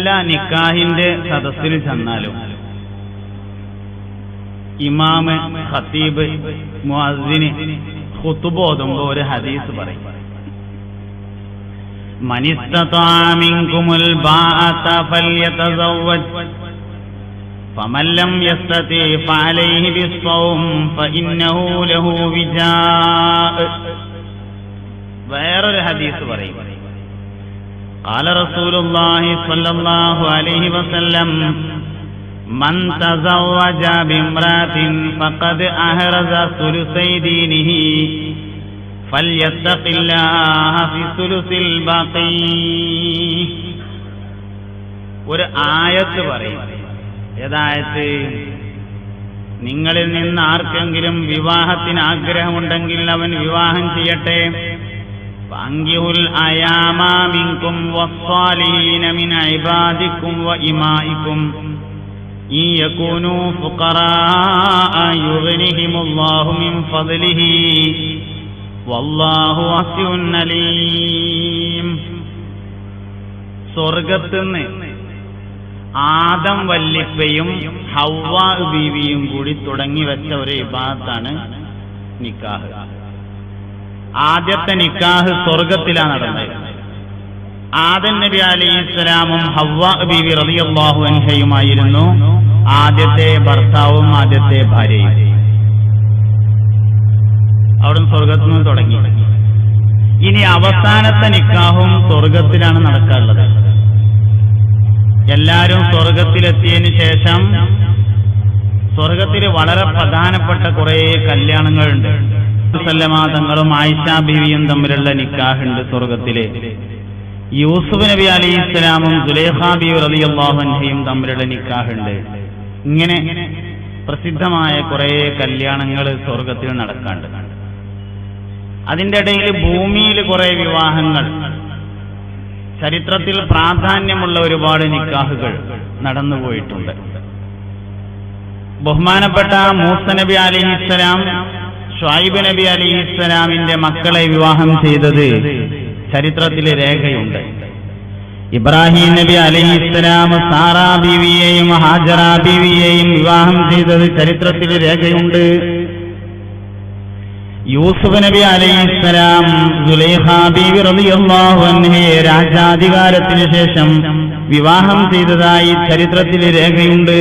എല്ലാ നിക്കാഹിന്റെ സദസ്സിൽ ചെന്നാലും ഇമാമ്, ഖത്തീബ്, മുഅദ്ദിന് ഖുതുബ ഓതുമ്പോൾ ഒരു ഹദീസ് പറയും, മൻ ഇസ്തതാഅ മിൻകുമുൽ ബാഅത ഫൽയതസവ്വജ് ഫമൻ ലം യസ്തതി ഫഅലൈഹി ബിസ്സൗം ഫഇന്നഹു ലഹു വിജാഅ്. വേറൊരു ഹദീസ് പറയും, ഖാല റസൂലുള്ളാഹി സ്വല്ലല്ലാഹു അലൈഹി വസല്ലം മൻ തസവ്വജ ബിംറാത്തിൻ ഫഖദ് അഹ്റസ സുലുസൈ ദീനിഹി ഫൽയത്തഖില്ലാഹ ഫി സുലുസിൽ ബാഖി. ഒരു ആയത്ത് പറയും. ഏതായത്ത്? നിങ്ങളിൽ നിന്ന് ആർക്കെങ്കിലും വിവാഹത്തിന് ആഗ്രഹമുണ്ടെങ്കിൽ അവൻ വിവാഹം ചെയ്യട്ടെ. ഫഅൻകിഹുൽ അയാമ മിൻകും വസ്സാലിഹീന മിൻ ഇബാദിക്കും വഇമാഇക്കും ഇൻ യകൂനൂ ഫുഖറാഅ യുഗ്നിഹിമുല്ലാഹു മിൻ ഫദ്ലിഹി വല്ലാഹു വസിഉൻ അലീം. സ്വർഗത്തിന്ന് ആദം വല്ലിപ്പയും ഹവ്വാ ബീവിയും കൂടി തുടങ്ങി വെച്ച ഒരു ഇബാദത്താണ് നിക്കാഹ്. ആദ്യത്തെ നിക്കാഹ് സ്വർഗത്തിലാണ് നടന്നത്. ആദം നബി അലൈഹിസ്സലാമും ഹവ്വാ ബീവി റളിയല്ലാഹു അൻഹയുമായിരുന്നു ആദ്യത്തെ ഭർത്താവും ആദ്യത്തെ ഭാര്യയും. അവിടുന്ന് സ്വർഗത്തിൽ നിന്ന് തുടങ്ങി. ഇനി അവസാനത്തെ നിക്കാഹും സ്വർഗത്തിലാണ് നടക്കാറുള്ളത്. എല്ലാവരും സ്വർഗത്തിലെത്തിയതിനു ശേഷം സ്വർഗത്തിൽ വളരെ പ്രധാനപ്പെട്ട കുറെ കല്യാണങ്ങളുണ്ട്. തങ്ങളും ആയിഷ ബീവിയും തമ്മിലുള്ള നിക്കാഹുണ്ട് സ്വർഗത്തിലെ. യൂസുഫ് നബി അലൈഹിസ്സലാമും സുലൈഖ ബീവി റളിയല്ലാഹു അൻഹയും തമ്മിലുള്ള നിക്കാഹുണ്ട്. ഇങ്ങനെ പ്രസിദ്ധമായ കുറെ കല്യാണങ്ങൾ സ്വർഗത്തിൽ നടക്കാണ്ട്. അതിന്റെ ഇടയിൽ ഭൂമിയിൽ കുറെ വിവാഹങ്ങൾ, ചരിത്രത്തിൽ പ്രാധാന്യമുള്ള ഒരുപാട് നിക്കാഹുകൾ നടന്നുപോയിട്ടുണ്ട്. ബഹുമാനപ്പെട്ട മൂസ നബി അലൈഹിസ്സലാം ഷുഐബ് നബി അലൈഹിസ്സലാമിന്റെ മക്കളെ വിവാഹം ചെയ്തത് ചരിത്രത്തിൽ രേഖയുണ്ട്. ഇബ്രാഹിം നബി അലൈഹിസ്സലാം സാറാ ബീവിയെയും ഹാജറ ബീവിയെയും വിവാഹം ചെയ്തത് ചരിത്രത്തിൽ രേഖയുണ്ട്. യൂസുഫ് നബി അലൈഹിസ്സലാം സുലൈഖ ബീവി റളിയല്ലാഹു അൻഹയെ രാജാധികാരത്തിന് ശേഷം വിവാഹം ചെയ്തതായി ചരിത്രത്തിൽ രേഖയുണ്ട്.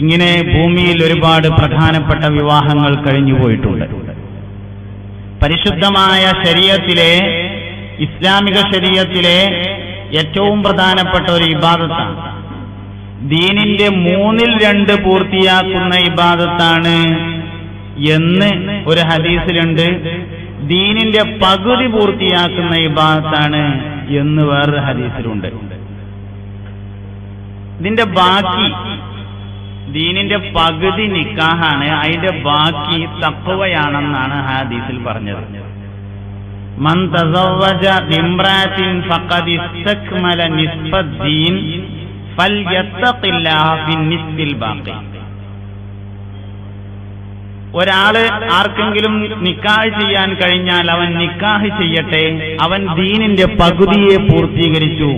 ഇങ്ങനെ ഭൂമിയിൽ ഒരുപാട് പ്രധാനപ്പെട്ട വിവാഹങ്ങൾ കഴിഞ്ഞുപോയിട്ടുണ്ട്. പരിശുദ്ധമായ ശരീഅത്തിലെ, ഇസ്ലാമിക ശരീഅത്തിലെ ഏറ്റവും പ്രധാനപ്പെട്ട ഒരു ഇബാദത്താണ്. ദീനിന്റെ 2/3 പൂർത്തിയാക്കുന്ന ഇബാദത്താണ് എന്ന് ഒരു ഹദീസിലുണ്ട്. ദീനിന്റെ പകുതി പൂർത്തിയാക്കുന്ന ഇബാദത്താണ് എന്ന് വേറൊരു ഹദീസിലുണ്ട്. ഇതിന്റെ ബാക്കി, ദീനിന്റെ പകുതി നിക്കാഹാണ്, അതിന്റെ ബാക്കി തഖ്വയാണെന്നാണ് ഹദീസിൽ പറഞ്ഞത്. മൻ തസവ്വജ ബിംറാത്തിൻ ഫഖദ് ഇസ്തക്മല നിസ്ഫദ്ദീൻ ഫൽയത്തഖില്ലാഹ ഫിന്നിസ്ഫിൽ ബാഖി. ഒരാള് ആർക്കെങ്കിലും നിക്കാഹ് ചെയ്യാൻ കഴിഞ്ഞാൽ അവൻ നിക്കാഹ് ചെയ്യട്ടെ. അവൻ ദീനിന്റെ പകുതിയെ പൂർത്തീകരിച്ചു.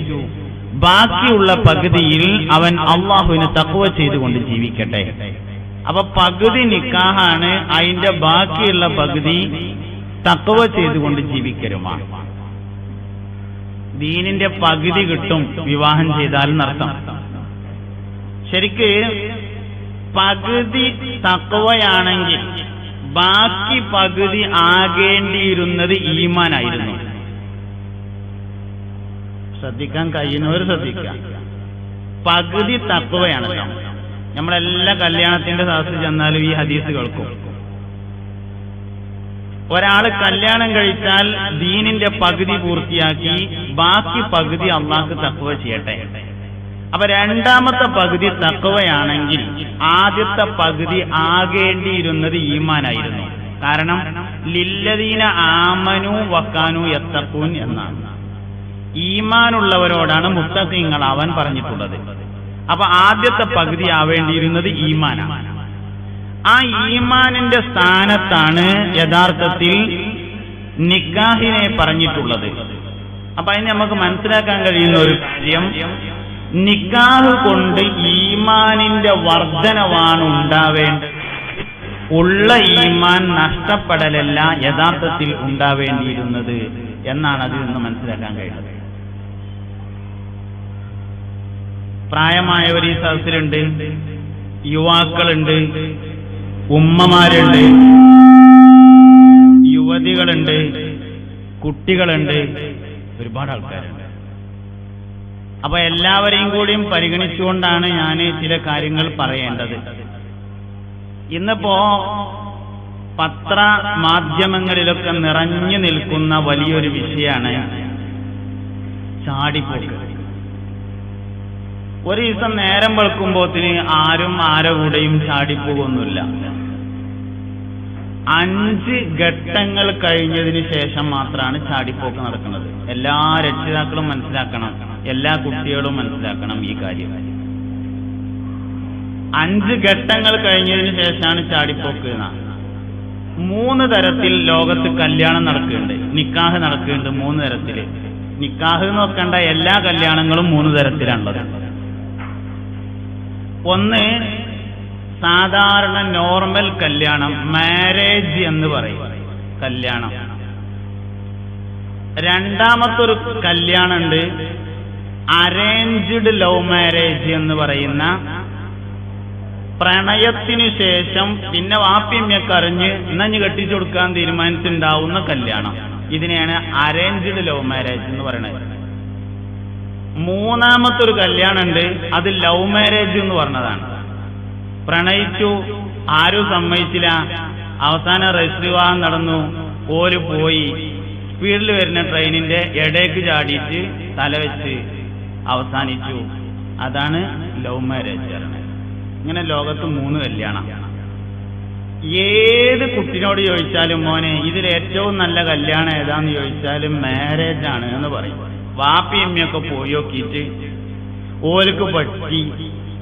ബാക്കിയുള്ള പകുതിയിൽ അവൻ അള്ളാഹുവിന് തഖ്വ ചെയ്തുകൊണ്ട് ജീവിക്കട്ടെ. അപ്പൊ പകുതി നിക്കാഹാണ്, അതിന്റെ ബാക്കിയുള്ള പകുതി തഖ്വ ചെയ്തുകൊണ്ട് ജീവിക്കലുമാണ്. ദീനിന്റെ പകുതി കിട്ടും വിവാഹം ചെയ്താൽ എന്നർത്ഥം. ശരിക്ക് പകുതി തഖ്വയാണെങ്കിൽ ബാക്കി പകുതി ആകേണ്ടിയിരുന്നത് ഈമാനായിരുന്നു. ശ്രദ്ധിക്കാൻ കഴിയുന്നവർ ശ്രദ്ധിക്കാം. പകുതി തഖ്വയാണ്. നമ്മളെല്ലാ കല്യാണത്തിന്റെ സദസ്സിൽ ചെന്നാലും ഈ ഹദീസ് കേൾക്കും. ഒരാൾ കല്യാണം കഴിച്ചാൽ ദീനിന്റെ പകുതി പൂർത്തിയാക്കി, ബാക്കി പകുതി അള്ളാഹ്ക്ക് തഖ്വ ചെയ്യട്ടെ. അപ്പൊ രണ്ടാമത്തെ പകുതി തഖ്വയാണെങ്കിൽ ആദ്യത്തെ പകുതി ആകേണ്ടിയിരുന്നത് ഈമാനായിരുന്നു. കാരണം ലില്ലദീന ആമനു വക്കാനു യത്തഖൂൻ എന്നാണ്. ഈമാനുള്ളവരോടാണ് മുത്തഖീങ്ങളാവാൻ പറഞ്ഞിട്ടുള്ളത്. അപ്പൊ ആദ്യത്തെ പകുതി ആവേണ്ടിയിരുന്നത് ഈമാനാണ്. ആ ഈമാനിന്റെ സ്ഥാനത്താണ് യഥാർത്ഥത്തിൽ നിക്കാഹിനെ പറഞ്ഞിട്ടുള്ളത്. അപ്പൊ അതിന് നമുക്ക് മനസ്സിലാക്കാൻ കഴിയുന്ന ഒരു കാര്യം, നിക്കാഹ് കൊണ്ട് ഈമാനിന്റെ വർധനവാണ് ഉണ്ടാവേണ്ടത്. ഉള്ള ഈമാൻ നഷ്ടപ്പെടലല്ല യഥാർത്ഥത്തിൽ ഉണ്ടാവേണ്ടിയിരുന്നത് എന്നാണ് അതിൽ നിന്ന് മനസ്സിലാക്കാൻ കഴിയുന്നത്. പ്രായമായവർ ഈ സദസ്സിലുണ്ട്, യുവാക്കളുണ്ട്, ഉമ്മമാരുണ്ട്, യുവതികളുണ്ട്, കുട്ടികളുണ്ട്, ഒരുപാട് ആൾക്കാരുണ്ട്. അപ്പൊ എല്ലാവരെയും കൂടിയും പരിഗണിച്ചുകൊണ്ടാണ് ഞാൻ ചില കാര്യങ്ങൾ പറയേണ്ടത്. ഇന്നിപ്പോ പത്ര മാധ്യമങ്ങളിലൊക്കെ നിറഞ്ഞു നിൽക്കുന്ന വലിയൊരു വിഷയമാണ് ചാടിപ്പോക്ക്. ഒരു ദിവസം നേരം വെളുക്കുമ്പോത്തിന് ആരും ആരെ കൂടെയും ചാടിപ്പോകൊന്നുമില്ല. 5 ഘട്ടങ്ങൾ കഴിഞ്ഞതിന് ശേഷം മാത്രമാണ് ചാടിപ്പോക്ക് നടക്കുന്നത്. എല്ലാ രക്ഷിതാക്കളും മനസ്സിലാക്കണം, എല്ലാ കുട്ടികളും മനസ്സിലാക്കണം ഈ കാര്യം. 5 ഘട്ടങ്ങൾ കഴിഞ്ഞതിന് ശേഷമാണ് ചാടിപ്പോക്ക് എന്നാണ്. 3 തരത്തിൽ ലോകത്ത് കല്യാണം നടക്കുന്നുണ്ട്, നിക്കാഹ് നടക്കുന്നുണ്ട്. 3 തരത്തില് നിക്കാഹ് നോക്കേണ്ട എല്ലാ കല്യാണങ്ങളും 3 തരത്തിലാണുള്ളത്. ഒന്ന് സാധാരണ നോർമൽ കല്യാണം, മാരേജ് എന്ന് പറയും കല്യാണം. രണ്ടാമത്തൊരു കല്യാണമുണ്ട് അറേഞ്ച്ഡ് ലവ് മാരേജ് എന്ന് പറയുന്ന, പ്രണയത്തിനു ശേഷം പിന്നെ വാപ്പിയമ്മയൊക്കെ അറിഞ്ഞ് ഇന്നഞ്ഞ് കെട്ടിച്ചു കൊടുക്കാൻ തീരുമാനിച്ചിട്ടുണ്ടാവുന്ന കല്യാണം. ഇതിനെയാണ് അറേഞ്ച്ഡ് ലവ് മാരേജ് എന്ന് പറയുന്നത്. മൂന്നാമത്തൊരു കല്യാണമുണ്ട്, അത് ലവ് മാരേജ് എന്ന് പറഞ്ഞതാണ്. പ്രണയിച്ചു, ആരും സമ്മതിച്ചില്ല, അവസാനം രജിസ്റ്റർ വിവാഹം നടന്നു, ഓല് പോയി, സ്പീഡിൽ വരുന്ന ട്രെയിനിന്റെ ഇടയ്ക്ക് ചാടിയിട്ട് തലവെച്ച് അവസാനിച്ചു. അതാണ് ലവ് മാരേജ് പറയുന്നത്. ഇങ്ങനെ ലോകത്ത് 3 കല്യാണം. ഏത് കുട്ടിനോട് ചോദിച്ചാലും മോനെ ഇതിൽ ഏറ്റവും നല്ല കല്യാണം ഏതാന്ന് ചോദിച്ചാലും മാരേജ് ആണ് എന്ന് പറയും. വാപ്പിയമ്മയൊക്കെ പോയി നോക്കിയിട്ട് ഓർക്ക് പറ്റി,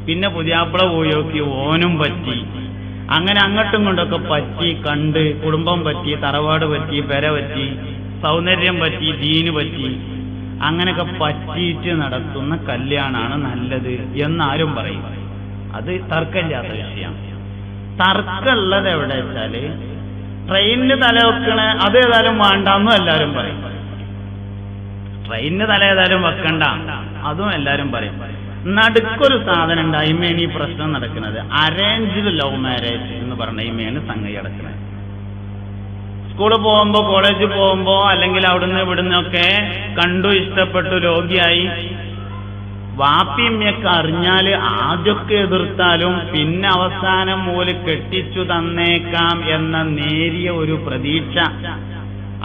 പിന്നെ പുതിയാപ്പിള പോയി നോക്കി ഓനും പറ്റി, അങ്ങനെ അങ്ങോട്ടും കൊണ്ടൊക്കെ പറ്റി കണ്ട്, കുടുംബം പറ്റി, തറവാട് പറ്റി, പെര പറ്റി, സൗന്ദര്യം പറ്റി, ദീന് പറ്റി, അങ്ങനെയൊക്കെ പറ്റിയിട്ട് നടത്തുന്ന കല്യാണമാണ് നല്ലത് എന്നാരും പറയും. അത് തർക്കമില്ലാത്ത വിഷയം. തർക്കമുള്ളത് എവിടെ വെച്ചാല് ട്രെയിനിന് തല വെക്കണ അത് ഏതായാലും വേണ്ടെന്നും എല്ലാവരും പറയും. ട്രെയിനിന് തല ഏതായാലും വെക്കണ്ട അതും എല്ലാവരും പറയും. നടുക്കൊരു സാധനം ഉണ്ട്, അതിമേണ് ഈ പ്രശ്നം നടക്കുന്നത്. അറേഞ്ച്ഡ് ലവ് മാരേജ് എന്ന് പറഞ്ഞ ഇമേണ് സംഗതി നടക്കുന്നത്. സ്കൂളിൽ പോകുമ്പോ, കോളേജിൽ പോകുമ്പോ, അല്ലെങ്കിൽ അവിടുന്ന് ഇവിടുന്നൊക്കെ കണ്ടു, ഇഷ്ടപ്പെട്ടു, രോഗിയായി, വാപ്പിയമ്മയൊക്കെ അറിഞ്ഞാല് ആദ്യമൊക്കെ എതിർത്താലും പിന്നെ അവസാനം മൂല് കെട്ടിച്ചു തന്നേക്കാം എന്ന നേരിയ ഒരു പ്രതീക്ഷ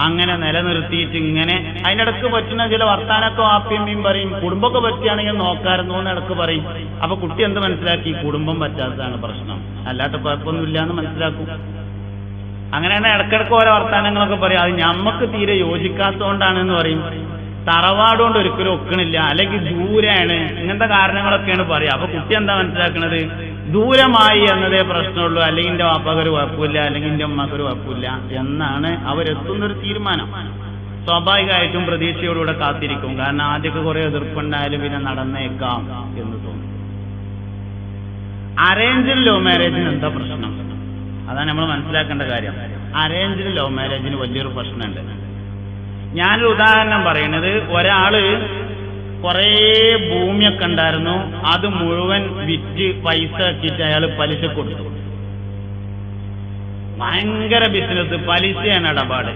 അങ്ങനെ നിലനിർത്തിയിട്ട് ഇങ്ങനെ അതിനിടക്ക് പറ്റുന്ന ചില വർത്താനൊക്കെ വാപ്പിയമ്മയും പറയും. കുടുംബമൊക്കെ പറ്റിയാണെങ്കിൽ നോക്കാറുണ്ടോ എന്ന് ഇടക്ക് പറയും. അപ്പൊ കുട്ടി എന്ത് മനസ്സിലാക്കി? കുടുംബം പറ്റാത്തതാണ് പ്രശ്നം, അല്ലാത്ത കുഴപ്പമൊന്നുമില്ല എന്ന് മനസ്സിലാക്കും. അങ്ങനെയാണ് ഇടക്കിടക്ക് ഓരോ വർത്താനങ്ങളൊക്കെ പറയും. അത് ഞമ്മക്ക് തീരെ യോജിക്കാത്തതുകൊണ്ടാണെന്ന് പറയും. തറവാട് കൊണ്ട് ഒരിക്കലും ഒക്കണില്ല, അല്ലെങ്കിൽ ദൂരെയാണ്, ഇങ്ങനത്തെ കാരണങ്ങളൊക്കെയാണ് പറയുക. അപ്പൊ കുട്ടി എന്താ മനസ്സിലാക്കുന്നത്? ദൂരമായി എന്നതേ പ്രശ്നമുള്ളൂ, അല്ലെങ്കിൽ എന്റെ വാപ്പാക്കൊരു കുഴപ്പമില്ല, അല്ലെങ്കിൽ എന്റെ അമ്മക്കൊരു കുഴപ്പമില്ല എന്നാണ് അവരെത്തുന്നൊരു തീരുമാനം. സ്വാഭാവികമായിട്ടും പ്രതീക്ഷയോടുകൂടെ കാത്തിരിക്കും. കാരണം ആദ്യമൊക്കെ കുറെ എതിർപ്പുണ്ടായാലും പിന്നെ നടന്നേക്കാം എന്ന് തോന്നും. അറേഞ്ച്ഡ് ലവ് മാരേജിന് എന്താ പ്രശ്നം? അതാണ് നമ്മൾ മനസ്സിലാക്കേണ്ട കാര്യം. അറേഞ്ച്ഡ് ലവ് മാരേജിന് വലിയൊരു പ്രശ്നമുണ്ട്. ഞാനൊരു ഉദാഹരണം പറയുന്നത്, ഒരാള് കുറേ ഭൂമിയൊക്കെ ഉണ്ടായിരുന്നു, അത് മുഴുവൻ വിറ്റ് പൈസ ആക്കിയിട്ട് അയാൾ പലിശ കൊടുത്തു. ഭയങ്കര ബിസിനസ്, പലിശയാണ് ഇടപാട്,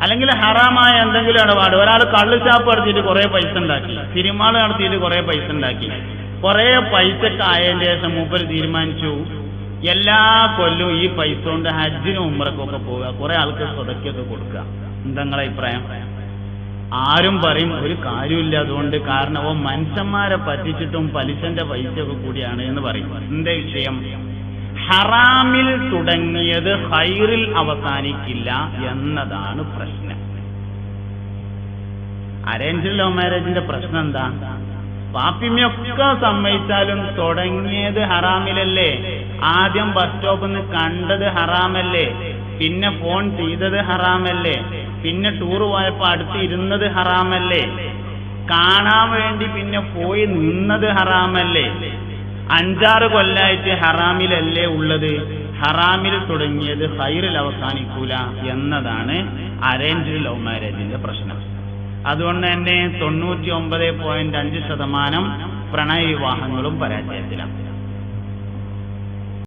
അല്ലെങ്കിൽ ഹറാമായ എന്തെങ്കിലും ഇടപാട്. ഒരാൾ കള്ളുചാപ്പ് നടത്തിയിട്ട് കുറെ പൈസ ഉണ്ടാക്കി, സിനിമകൾ നടത്തിയിട്ട് കുറെ പൈസ ഉണ്ടാക്കി. കുറെ പൈസക്ക് ആയതിന്റെ ശേഷം മൂപ്പര് തീരുമാനിച്ചു എല്ലാ കൊല്ലവും ഈ പൈസ കൊണ്ട് ഹജ്ജിനും ഉംറക്കൊക്കെ പോവുക, കുറെ ആൾക്ക് സ്വതക്കൊക്കെ കൊടുക്കുക. എന്താ നിങ്ങളെ അഭിപ്രായം? ആരും പറയും ഒരു കാര്യമില്ല അതുകൊണ്ട്, കാരണം ഓ മനുഷ്യന്മാരെ പറ്റിച്ചിട്ടും പലിശന്റെ പൈസയൊക്കെ കൂടിയാണ് എന്ന് പറയും. എന്താ വിഷയം? ഹറാമിൽ തുടങ്ങിയത് ഹൈറിൽ അവസാനിക്കില്ല എന്നതാണ് പ്രശ്നം. അറേഞ്ച്ഡ് ലവ് മാരേജിന്റെ പ്രശ്നം എന്താ? പാപ്പിമ്മയൊക്കെ സമ്മതിച്ചാലും തുടങ്ങിയത് ഹറാമിലല്ലേ? ആദ്യം ബസ് സ്റ്റോപ്പിൽ നിന്ന് കണ്ടത് ഹറാമല്ലേ? പിന്നെ ഫോൺ ചെയ്തത് ഹറാമല്ലേ? പിന്നെ ടൂർ പോയപ്പോ അടുത്ത് ഇരുന്നത് ഹറാമല്ലേ? കാണാൻ വേണ്ടി പിന്നെ പോയി നിന്നത് ഹറാമല്ലേ? 5-6 കൊല്ലായിട്ട് ഹറാമിലല്ലേ ഉള്ളത്? ഹറാമിൽ തുടങ്ങിയത് ഖൈറിൽ അവസാനിക്കൂല എന്നതാണ് അറേഞ്ച്ഡ് ലവ് മാരേജിന്റെ പ്രശ്നം. അതുകൊണ്ട് തന്നെ 99.5% പ്രണയ വിവാഹങ്ങളും പരാജയത്തിലാണ്.